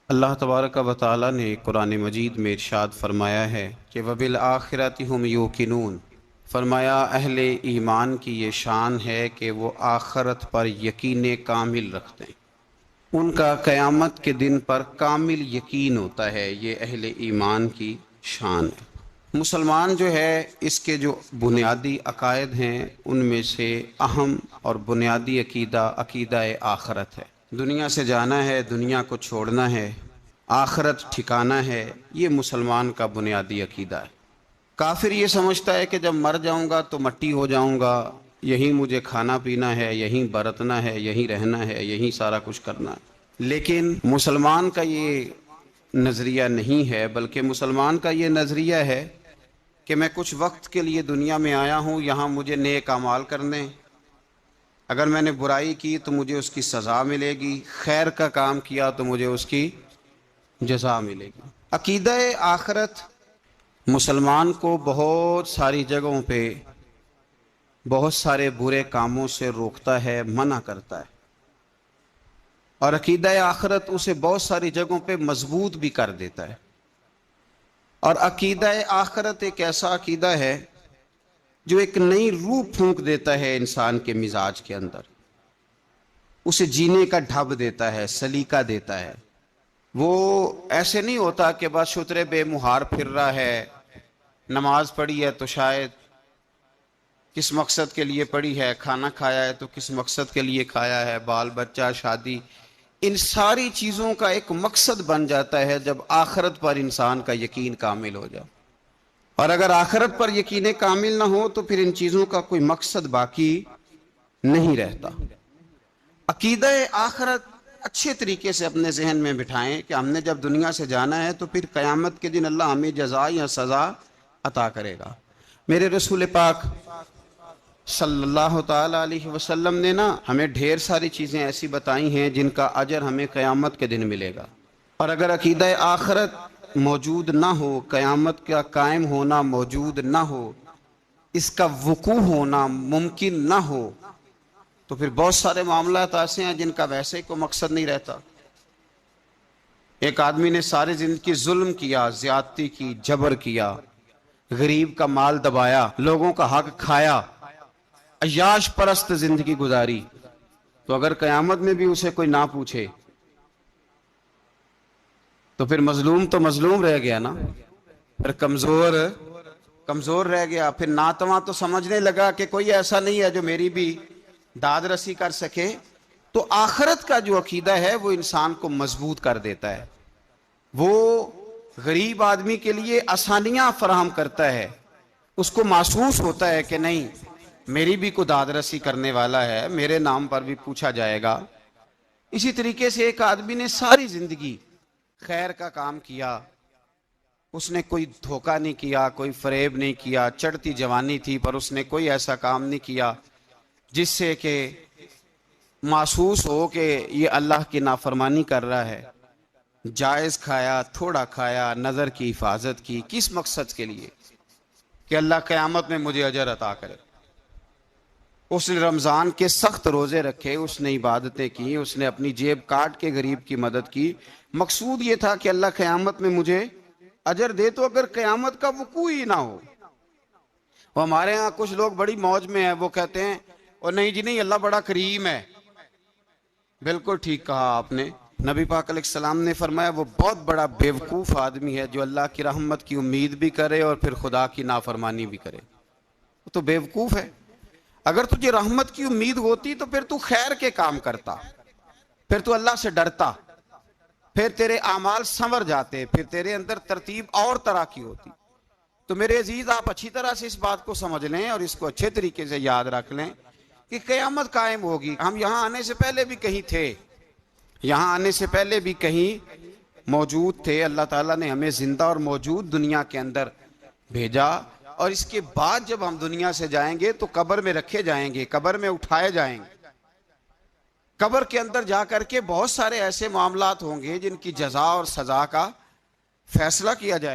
اللہ تبارک و تعالی نے قرآن مجید میں ارشاد فرمایا ہے کہ وَبِالْآخِرَةِ هُمْ يُوقِنُونَ، فرمایا اہل ایمان کی یہ شان ہے کہ وہ آخرت پر یقین کامل رکھتے ہیں، ان کا قیامت کے دن پر کامل یقین ہوتا ہے۔ یہ اہل ایمان کی شان ہے۔ مسلمان جو ہے اس کے جو بنیادی عقائد ہیں ان میں سے اہم اور بنیادی عقیدہ آخرت ہے۔ دنیا سے جانا ہے، دنیا کو چھوڑنا ہے، آخرت ٹھکانا ہے، یہ مسلمان کا بنیادی عقیدہ ہے۔ کافر یہ سمجھتا ہے کہ جب مر جاؤں گا تو مٹی ہو جاؤں گا، یہیں مجھے کھانا پینا ہے، یہیں برتنا ہے، یہیں رہنا ہے، یہیں سارا کچھ کرنا ہے۔ لیکن مسلمان کا یہ نظریہ نہیں ہے، بلکہ مسلمان کا یہ نظریہ ہے کہ میں کچھ وقت کے لیے دنیا میں آیا ہوں، یہاں مجھے نیک اعمال کرنے، اگر میں نے برائی کی تو مجھے اس کی سزا ملے گی، خیر کا کام کیا تو مجھے اس کی جزا ملے گی۔ عقیدہ آخرت مسلمان کو بہت ساری جگہوں پہ بہت سارے برے کاموں سے روکتا ہے، منع کرتا ہے، اور عقیدہ آخرت اسے بہت ساری جگہوں پہ مضبوط بھی کر دیتا ہے۔ اور عقیدہ آخرت ایک ایسا عقیدہ ہے جو ایک نئی روح پھونک دیتا ہے انسان کے مزاج کے اندر، اسے جینے کا ڈھب دیتا ہے، سلیقہ دیتا ہے۔ وہ ایسے نہیں ہوتا کہ بس شترے بے مہار پھر رہا ہے، نماز پڑھی ہے تو شاید کس مقصد کے لیے پڑھی ہے، کھانا کھایا ہے تو کس مقصد کے لیے کھایا ہے، بال بچہ، شادی، ان ساری چیزوں کا ایک مقصد بن جاتا ہے جب آخرت پر انسان کا یقین کامل ہو جائے۔ اور اگر آخرت پر یقین کامل نہ ہو تو پھر ان چیزوں کا کوئی مقصد باقی نہیں رہتا۔ عقیدہ آخرت اچھے طریقے سے اپنے ذہن میں بٹھائیں کہ ہم نے جب دنیا سے جانا ہے تو پھر قیامت کے دن اللہ ہمیں جزا یا سزا عطا کرے گا۔ میرے رسول پاک صلی اللہ تعالی علیہ وسلم نے ہمیں ڈھیر ساری چیزیں ایسی بتائی ہیں جن کا اجر ہمیں قیامت کے دن ملے گا۔ اور اگر عقیدہ آخرت موجود نہ ہو، قیامت کا قائم ہونا موجود نہ ہو، اس کا وقوع ہونا ممکن نہ ہو، تو پھر بہت سارے معاملات ایسے ہیں جن کا ویسے کوئی مقصد نہیں رہتا۔ ایک آدمی نے ساری زندگی ظلم کیا، زیادتی کی، جبر کیا، غریب کا مال دبایا، لوگوں کا حق کھایا، عیاش پرست زندگی گزاری، تو اگر قیامت میں بھی اسے کوئی نہ پوچھے تو پھر مظلوم تو مظلوم رہ گیا نا، پھر کمزور رہ گیا، پھر ناتواں تو سمجھنے لگا کہ کوئی ایسا نہیں ہے جو میری بھی داد رسی کر سکے۔ تو آخرت کا جو عقیدہ ہے وہ انسان کو مضبوط کر دیتا ہے، وہ غریب آدمی کے لیے آسانیاں فراہم کرتا ہے، اس کو محسوس ہوتا ہے کہ نہیں، میری بھی کوئی داد رسی کرنے والا ہے، میرے نام پر بھی پوچھا جائے گا۔ اسی طریقے سے ایک آدمی نے ساری زندگی خیر کا کام کیا، اس نے کوئی دھوکہ نہیں کیا، کوئی فریب نہیں کیا، چڑھتی جوانی تھی پر اس نے کوئی ایسا کام نہیں کیا جس سے کہ محسوس ہو کہ یہ اللہ کی نافرمانی کر رہا ہے۔ جائز کھایا، تھوڑا کھایا، نظر کی حفاظت کی، کس مقصد کے لیے؟ کہ اللہ قیامت میں مجھے اجر عطا کرے۔ اس نے رمضان کے سخت روزے رکھے، اس نے عبادتیں کی، اس نے اپنی جیب کاٹ کے غریب کی مدد کی، مقصود یہ تھا کہ اللہ قیامت میں مجھے اجر دے۔ تو اگر قیامت کا وقوع ہی نہ ہو، وہ ہمارے ہاں کچھ لوگ بڑی موج میں ہیں، وہ کہتے ہیں اور نہیں جی نہیں، اللہ بڑا کریم ہے۔ بالکل ٹھیک کہا آپ نے، نبی پاک علیہ السلام نے فرمایا وہ بہت بڑا بیوقوف آدمی ہے جو اللہ کی رحمت کی امید بھی کرے اور پھر خدا کی نافرمانی بھی کرے، وہ تو بیوقوف ہے۔ اگر تجھے رحمت کی امید ہوتی تو پھر تو خیر کے کام کرتا، پھر تو اللہ سے ڈرتا، پھر تیرے اعمال سنور جاتے، پھر تیرے اندر ترتیب اور طرح کی ہوتی۔ تو میرے عزیز، آپ اچھی طرح سے اس بات کو سمجھ لیں اور اس کو اچھے طریقے سے یاد رکھ لیں کہ قیامت قائم ہوگی۔ ہم یہاں آنے سے پہلے بھی کہیں تھے، یہاں آنے سے پہلے بھی کہیں موجود تھے، اللہ تعالیٰ نے ہمیں زندہ اور موجود دنیا کے اندر بھیجا، اور اس کے بعد جب ہم دنیا سے جائیں گے تو قبر میں رکھے جائیں گے، قبر میں اٹھائے جائیں گے۔ قبر کے اندر جا کر کے بہت سارے ایسے معاملات ہوں گے جن کی جزا اور سزا کا فیصلہ کیا جائے۔